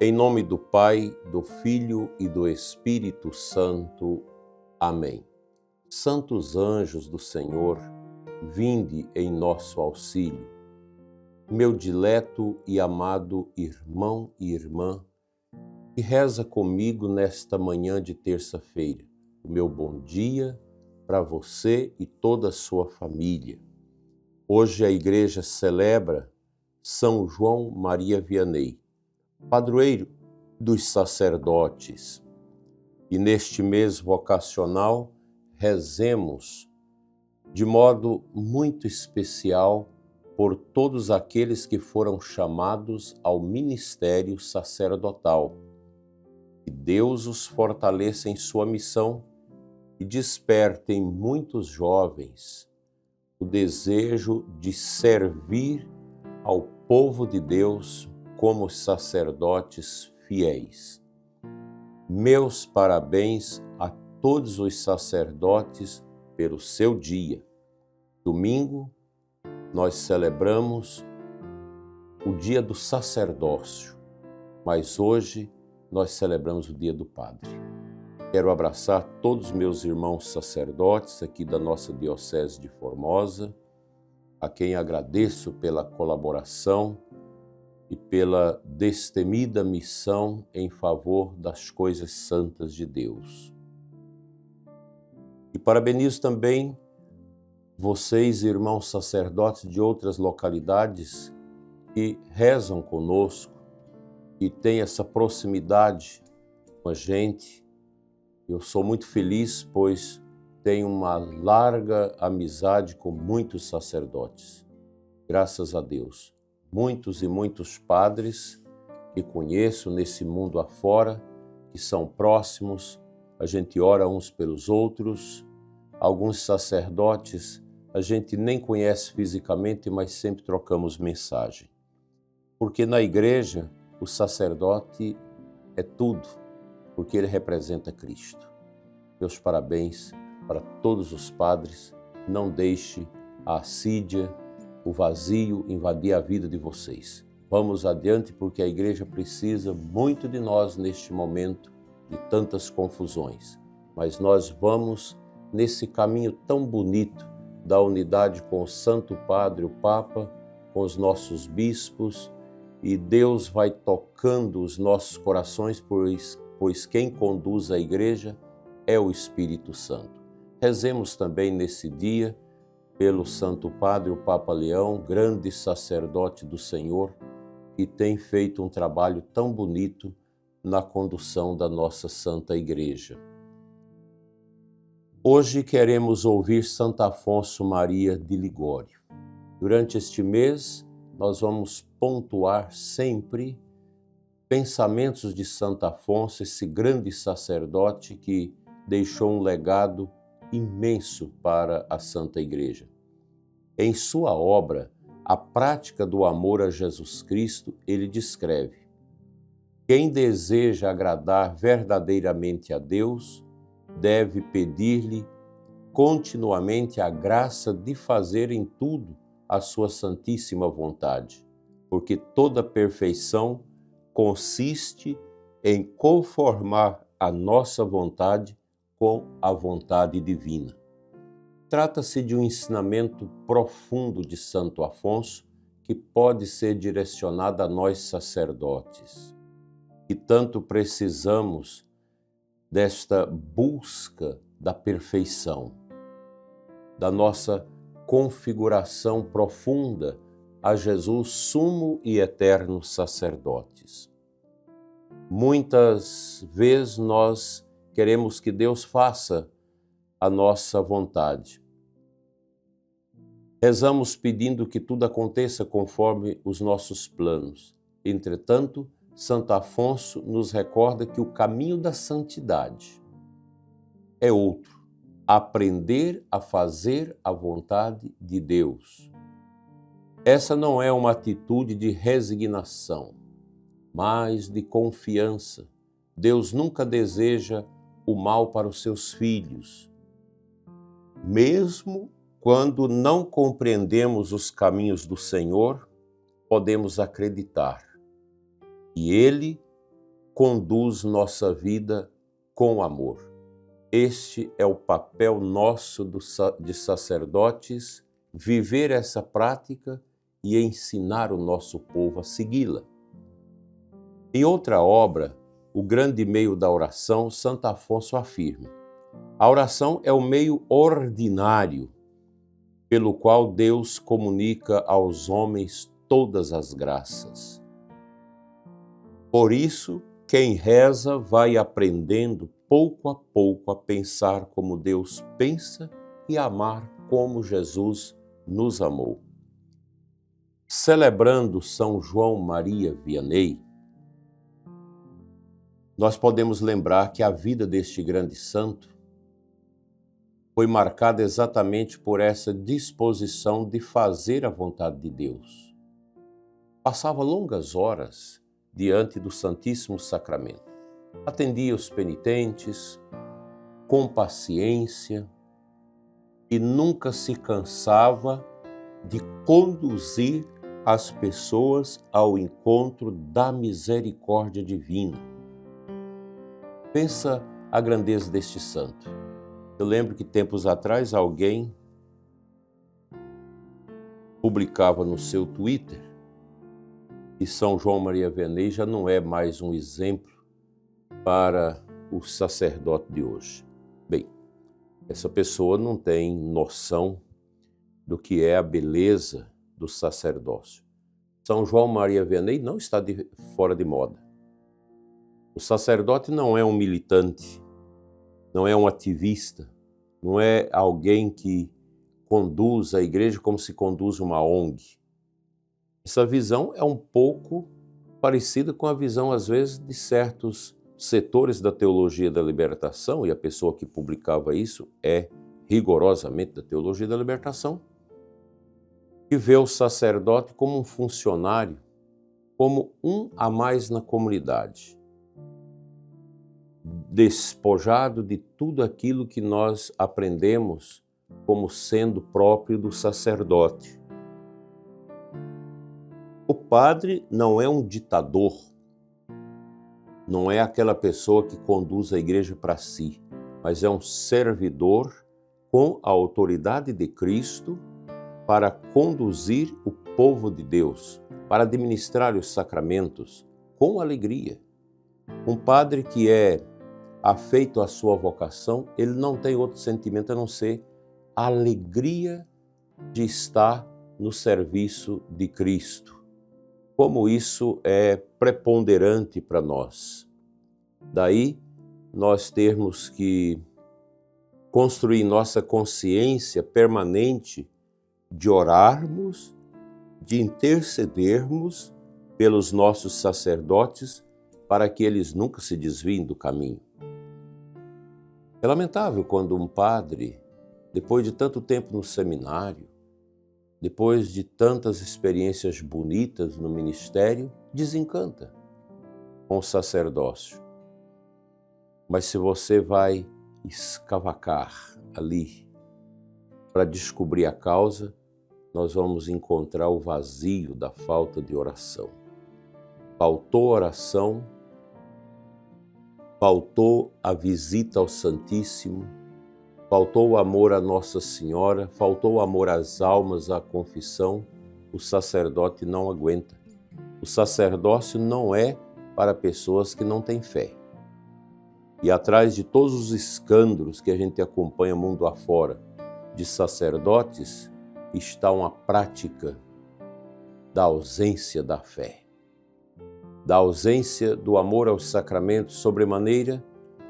Em nome do Pai, do Filho e do Espírito Santo. Amém. Santos anjos do Senhor, vinde em nosso auxílio. Meu dileto e amado irmão e irmã, que reza comigo nesta manhã de terça-feira, o meu bom dia para você e toda a sua família. Hoje a igreja celebra São João Maria Vianney, padroeiro dos sacerdotes. E neste mês vocacional, rezemos de modo muito especial por todos aqueles que foram chamados ao ministério sacerdotal. Que Deus os fortaleça em sua missão e desperte em muitos jovens o desejo de servir ao povo de Deus como sacerdotes fiéis. Meus parabéns a todos os sacerdotes pelo seu dia. Domingo, nós celebramos o dia do sacerdócio, mas hoje nós celebramos o dia do Padre. Quero abraçar todos os meus irmãos sacerdotes aqui da nossa Diocese de Formosa, a quem agradeço pela colaboração e pela destemida missão em favor das coisas santas de Deus. E parabenizo também vocês, irmãos sacerdotes de outras localidades, que rezam conosco e têm essa proximidade com a gente. Eu sou muito feliz, pois tenho uma larga amizade com muitos sacerdotes. Graças a Deus. Muitos e muitos padres que conheço nesse mundo afora, que são próximos, a gente ora uns pelos outros. Alguns sacerdotes a gente nem conhece fisicamente, mas sempre trocamos mensagem. Porque na igreja o sacerdote é tudo, porque ele representa Cristo. Meus parabéns para todos os padres. Não deixe a assídia, o vazio invadir a vida de vocês. Vamos adiante, porque a igreja precisa muito de nós neste momento de tantas confusões. Mas nós vamos nesse caminho tão bonito da unidade com o Santo Padre, o Papa, com os nossos bispos, e Deus vai tocando os nossos corações, pois quem conduz a igreja é o Espírito Santo. Rezemos também nesse dia pelo Santo Padre, o Papa Leão, grande sacerdote do Senhor, que tem feito um trabalho tão bonito na condução da nossa Santa Igreja. Hoje queremos ouvir Santo Afonso Maria de Ligório. Durante este mês, nós vamos pontuar sempre pensamentos de Santo Afonso, esse grande sacerdote que deixou um legado imenso para a Santa Igreja. Em sua obra, A Prática do Amor a Jesus Cristo, ele descreve: quem deseja agradar verdadeiramente a Deus, deve pedir-lhe continuamente a graça de fazer em tudo a sua santíssima vontade, porque toda perfeição consiste em conformar a nossa vontade com a vontade divina. Trata-se de um ensinamento profundo de Santo Afonso que pode ser direcionado a nós sacerdotes, que tanto precisamos desta busca da perfeição, da nossa configuração profunda a Jesus, sumo e eterno sacerdotes. Muitas vezes nós queremos que Deus faça a nossa vontade. Rezamos pedindo que tudo aconteça conforme os nossos planos. Entretanto, Santo Afonso nos recorda que o caminho da santidade é outro: aprender a fazer a vontade de Deus. Essa não é uma atitude de resignação, mas de confiança. Deus nunca deseja o mal para os seus filhos. Mesmo quando não compreendemos os caminhos do Senhor, podemos acreditar que Ele conduz nossa vida com amor. Este é o papel nosso de sacerdotes, viver essa prática e ensinar o nosso povo a segui-la. Em outra obra, O Grande Meio da Oração, Santo Afonso afirma: a oração é o meio ordinário pelo qual Deus comunica aos homens todas as graças. Por isso, quem reza vai aprendendo pouco a pouco a pensar como Deus pensa e a amar como Jesus nos amou. Celebrando São João Maria Vianney, nós podemos lembrar que a vida deste grande santo foi marcada exatamente por essa disposição de fazer a vontade de Deus. Passava longas horas diante do Santíssimo Sacramento. Atendia os penitentes com paciência e nunca se cansava de conduzir as pessoas ao encontro da misericórdia divina. Pensa a grandeza deste santo. Eu lembro que tempos atrás alguém publicava no seu Twitter que São João Maria Vianney já não é mais um exemplo para o sacerdote de hoje. Bem, essa pessoa não tem noção do que é a beleza do sacerdócio. São João Maria Vianney não está fora de moda. O sacerdote não é um militante, não é um ativista, não é alguém que conduz a igreja como se conduz uma ONG. Essa visão é um pouco parecida com a visão, às vezes, de certos setores da teologia da libertação, e a pessoa que publicava isso é rigorosamente da teologia da libertação, que vê o sacerdote como um funcionário, como um a mais na comunidade, despojado de tudo aquilo que nós aprendemos como sendo próprio do sacerdote. O padre não é um ditador, não é aquela pessoa que conduz a igreja para si, mas é um servidor com a autoridade de Cristo para conduzir o povo de Deus, para administrar os sacramentos com alegria. Um padre que é afeito à sua vocação, ele não tem outro sentimento a não ser a alegria de estar no serviço de Cristo. Como isso é preponderante para nós. Daí, nós termos que construir nossa consciência permanente de orarmos, de intercedermos pelos nossos sacerdotes para que eles nunca se desviem do caminho. É lamentável quando um padre, depois de tanto tempo no seminário, depois de tantas experiências bonitas no ministério, desencanta com o sacerdócio. Mas se você vai escavacar ali para descobrir a causa, nós vamos encontrar o vazio da falta de oração. Faltou oração, faltou a visita ao Santíssimo, faltou o amor à Nossa Senhora, faltou o amor às almas, à confissão. O sacerdote não aguenta. O sacerdócio não é para pessoas que não têm fé. E atrás de todos os escândalos que a gente acompanha mundo afora de sacerdotes, está uma prática da ausência da fé, da ausência do amor aos sacramentos, sobremaneira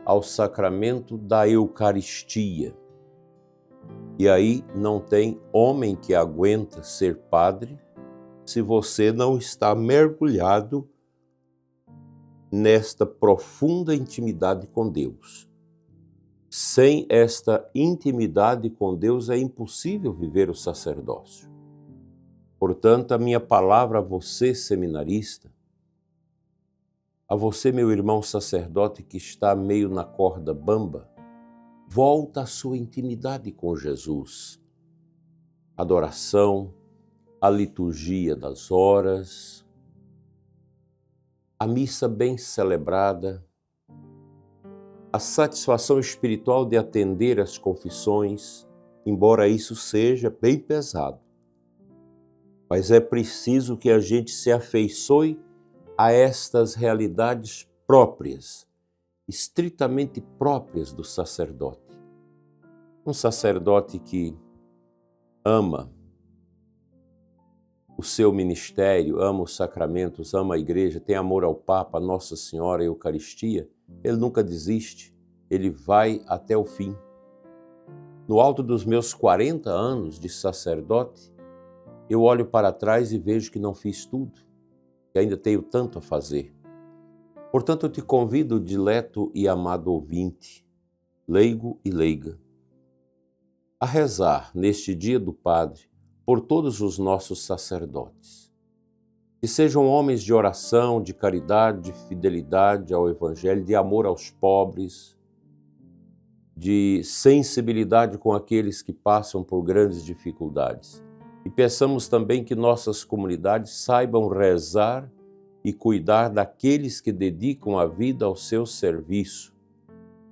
ao sacramento da Eucaristia. E aí não tem homem que aguenta ser padre se você não está mergulhado nesta profunda intimidade com Deus. Sem esta intimidade com Deus é impossível viver o sacerdócio. Portanto, a minha palavra a você, seminarista, a você, meu irmão sacerdote que está meio na corda bamba, volta à sua intimidade com Jesus. Adoração, a liturgia das horas, a missa bem celebrada, a satisfação espiritual de atender às confissões, embora isso seja bem pesado. Mas é preciso que a gente se afeiçoe a estas realidades próprias, estritamente próprias do sacerdote. Um sacerdote que ama o seu ministério, ama os sacramentos, ama a igreja, tem amor ao Papa, Nossa Senhora e a Eucaristia, ele nunca desiste, ele vai até o fim. No alto dos meus 40 anos de sacerdote, eu olho para trás e vejo que não fiz tudo, que ainda tenho tanto a fazer. Portanto, eu te convido, dileto e amado ouvinte, leigo e leiga, a rezar neste dia do Padre por todos os nossos sacerdotes. Que sejam homens de oração, de caridade, de fidelidade ao Evangelho, de amor aos pobres, de sensibilidade com aqueles que passam por grandes dificuldades. E peçamos também que nossas comunidades saibam rezar e cuidar daqueles que dedicam a vida ao seu serviço,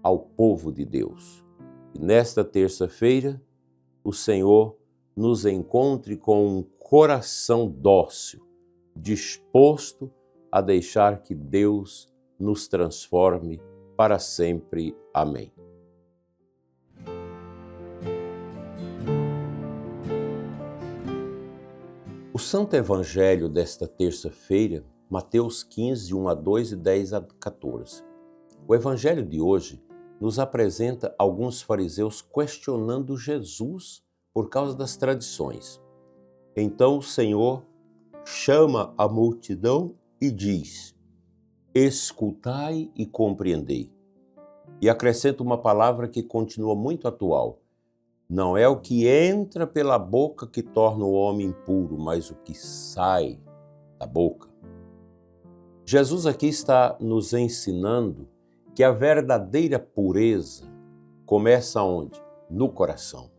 ao povo de Deus. E nesta terça-feira, o Senhor nos encontre com um coração dócil, disposto a deixar que Deus nos transforme para sempre. Amém. O Santo Evangelho desta terça-feira, Mateus 15, 1 a 2 e 10 a 14. O Evangelho de hoje nos apresenta alguns fariseus questionando Jesus por causa das tradições. Então o Senhor chama a multidão e diz: escutai e compreendei. E acrescenta uma palavra que continua muito atual. Não é o que entra pela boca que torna o homem impuro, mas o que sai da boca. Jesus aqui está nos ensinando que a verdadeira pureza começa onde? No coração.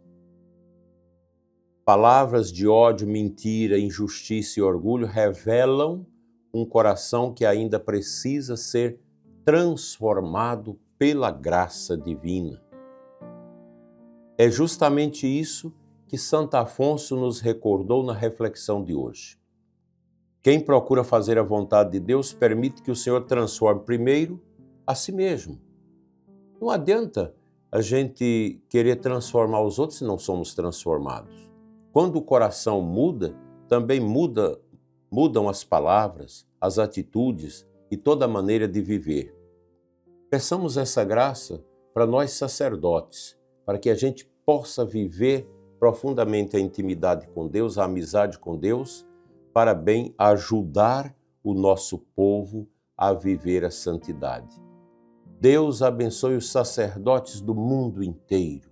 Palavras de ódio, mentira, injustiça e orgulho revelam um coração que ainda precisa ser transformado pela graça divina. É justamente isso que Santo Afonso nos recordou na reflexão de hoje. Quem procura fazer a vontade de Deus permite que o Senhor transforme primeiro a si mesmo. Não adianta a gente querer transformar os outros se não somos transformados. Quando o coração muda, também mudam as palavras, as atitudes e toda a maneira de viver. Peçamos essa graça para nós sacerdotes, para que a gente possa viver profundamente a intimidade com Deus, a amizade com Deus, para bem ajudar o nosso povo a viver a santidade. Deus abençoe os sacerdotes do mundo inteiro.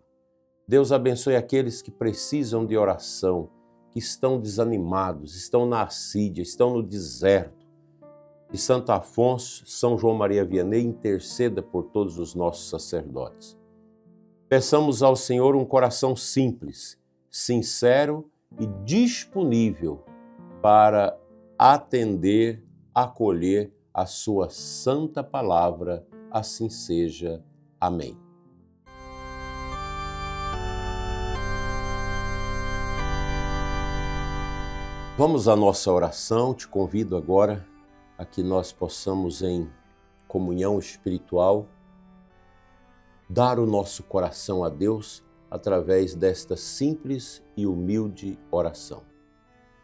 Deus abençoe aqueles que precisam de oração, que estão desanimados, estão na assídia, estão no deserto. E Santo Afonso, São João Maria Vianney, interceda por todos os nossos sacerdotes. Peçamos ao Senhor um coração simples, sincero e disponível para atender, acolher a sua santa palavra. Assim seja. Amém. Vamos à nossa oração. Te convido agora a que nós possamos, em comunhão espiritual, dar o nosso coração a Deus através desta simples e humilde oração.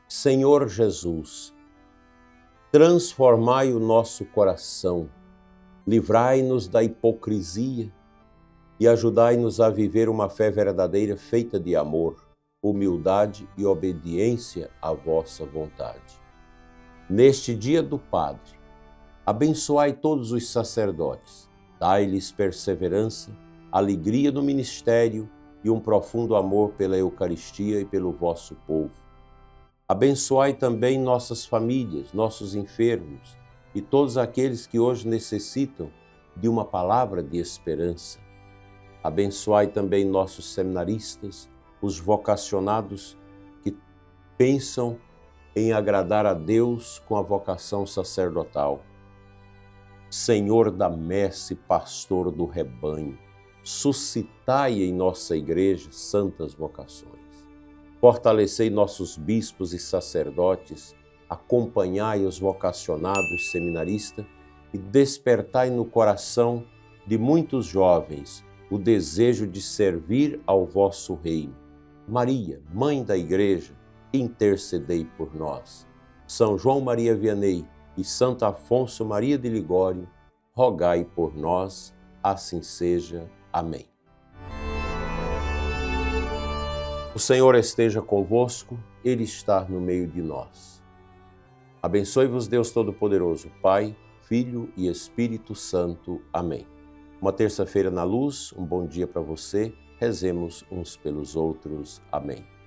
Senhor Jesus, transformai o nosso coração, livrai-nos da hipocrisia e ajudai-nos a viver uma fé verdadeira feita de amor, humildade e obediência à vossa vontade. Neste dia do Padre, abençoai todos os sacerdotes, dai-lhes perseverança, alegria no ministério e um profundo amor pela Eucaristia e pelo vosso povo. Abençoai também nossas famílias, nossos enfermos e todos aqueles que hoje necessitam de uma palavra de esperança. Abençoai também nossos seminaristas, os vocacionados que pensam em agradar a Deus com a vocação sacerdotal. Senhor da messe, pastor do rebanho, suscitai em nossa igreja santas vocações. Fortalecei nossos bispos e sacerdotes, acompanhai os vocacionados seminaristas e despertai no coração de muitos jovens o desejo de servir ao vosso reino. Maria, Mãe da Igreja, intercedei por nós. São João Maria Vianney e Santo Afonso Maria de Ligório, rogai por nós, assim seja. Amém. O Senhor esteja convosco, Ele está no meio de nós. Abençoe-vos Deus Todo-Poderoso, Pai, Filho e Espírito Santo. Amém. Uma terça-feira na luz, um bom dia para você, rezemos uns pelos outros. Amém.